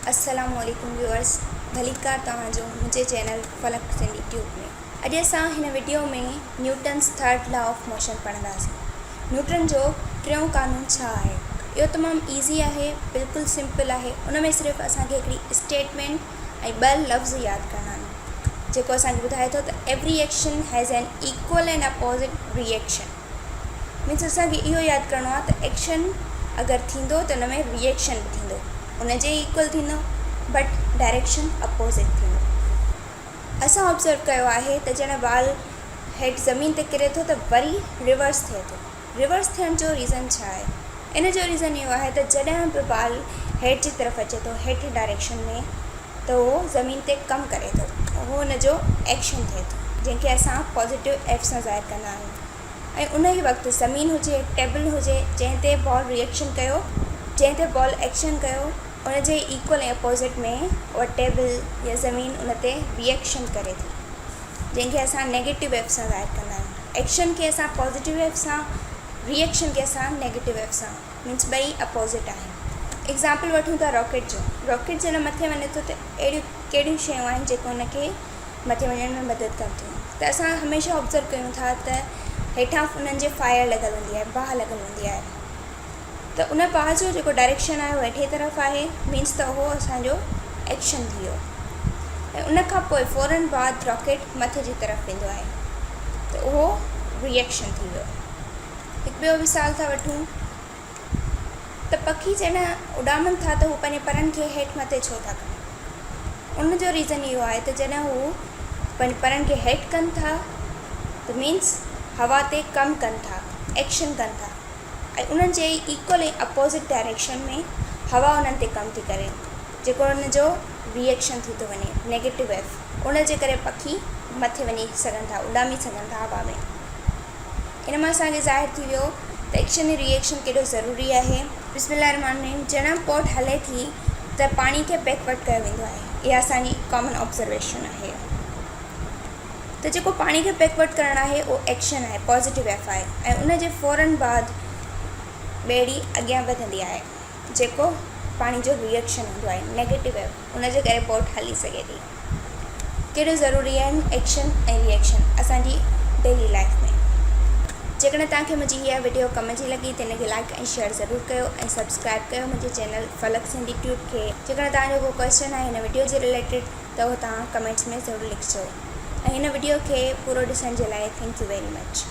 अस्सलामुअलैकुम व्यूअर्स, भलीकार तव्हांजो मुझे चैनल फलक सिंधी ट्यूब में। अॼु असां हिन वीडियो में Newton's third law of motion पढ़ंदासीं। न्यूटन जो टियों कानून छा आहे? इहो तमामु ईज़ी आहे, बिल्कुलु सिंपल आहे। उन में सिर्फ़ु असांखे हिकिड़ी स्टेटमेंट ऐं ॿ लफ़्ज़ यादि करणा आहिनि, जेको असांखे ॿुधाए थो त every action has an equal and opposite reaction. Means असांखे इहो यादि करिणो आहे त एक्शन अगरि थींदो त हुन में रिएक्शन बि थींदो, उनजे इक्वल थींदो बट डायरेक्शन अपोज़िट थींदो। असां ऑब्ज़र्व कयो आहे त जॾहिं बाल हेठि ज़मीन ते किरे थो त वरी रिवर्स थिए थो। रिवर्स थियण जो रीज़न छा आहे? इन जो रीज़न इहो आहे त जॾहिं बि बाल हेठि जी तरफ़ अचे थो, हेठि डायरेक्शन में, त उहो ज़मीन ते कमु करे थो, उहो हुनजो एक्शन थिए थो, जंहिंखे असां पॉज़िटिव एफ सां ज़ाहिर कंदा आहियूं। ऐं उन ई वक़्तु ज़मीन हुजे, टेबल हुजे, जंहिं ते बॉल रिएक्शन कयो, जंहिं ते बॉल एक्शन कयो, उनजे इक्वल ऐं अपोज़िट में उहा टेबल या ज़मीन उन ते रिएक्शन करे थी, जंहिंखे असां नेगेटिव एफ सां ज़ाहिर कंदा आहियूं। एक्शन खे असां पॉज़िटिव एफ सां, रिएक्शन खे असां नेगेटिव एफ सां, मीन्स ॿई अपोज़िट आहिनि। एग्ज़ाम्पल वठूं था रॉकेट जो। रॉकेट जॾहिं मथे वञे थो त अहिड़ियूं कहिड़ियूं शयूं आहिनि जेको उनखे मथे वञण में मदद कनि थियूं। त असां हमेशह ऑब्ज़र्व कयूं था त हेठां उन्हनि जे फायर लॻल हूंदी आहे, बाहि लॻल हूंदी आहे, त उन बाहि जो जेको डायरेक्शन आहे उहो हेठे तरफ़ आहे, मीन्स त उहो असांजो एक्शन थी वियो। ऐं उन खां पोइ फ़ौरन बाद रॉकेट मथे जी तरफ़ वेंदो आहे, त उहो रिएक्शन थी वियो। हिकु ॿियो मिसाल था वठूं त पखी जॾहिं उॾामनि था त हू पंहिंजे परनि खे हेठि मथे छो था कनि? उन जो रीज़न इहो आहे त जॾहिं हू पंहिंजे परनि खे हेठि कनि था त मीन्स हवा ते कमु कनि था, एक्शन कनि था, ऐं उन्हनि जे इक्वल ऐं अपोज़िट डायरेक्शन में हवा उन्हनि ते कमु थी करे, जेको उनजो रिएक्शन थी थो वञे, नेगेटिव एफ। उन जे करे पखी मथे वञी सघनि था, उॾामी सघनि था हवा में। इन मां असांखे ज़ाहिर थी वियो त एक्शन ऐं रिएक्शन केॾो ज़रूरी आहे। बिस्मिल्लाहिर्रहमानिर्रहीम। जॾहिं बोट हले थी त पाणी खे बैकवर्ड कयो वेंदो आहे, इहा असांजी कॉमन ऑब्ज़र्वेशन आहे। त जेको पाणी खे बैकवर्ड करणु आहे उहो एक्शन आहे, पॉज़िटिव एफ आहे, ऐं उन जे फ़ौरन बाद ॿेड़ी अॻियां वधंदी आहे, जेको पाणी जो रिएक्शन हूंदो आहे, नेगेटिव एफ। उन जे करे बोट हली सघे थी। केॾो ज़रूरी आहिनि एक्शन ऐं रिएक्शन असांजी डेली लाइफ में। जेकॾहिं तव्हांखे मुंहिंजी इहा वीडियो कम जी लॻी त हिनखे लाइक ऐं शेयर ज़रूरु कयो ऐं सब्सक्राइब कयो मुंहिंजे चैनल फलक सिंधी ट्यूब खे। जेकॾहिं तव्हांजो को क्वेश्चन आहे हिन वीडियो जे रिलेटेड त उहो तव्हां कमेंट्स में ज़रूरु लिखिजो। ऐं हिन वीडियो खे पूरो ॾिसण जे लाइ थैंक यू वेरी मच।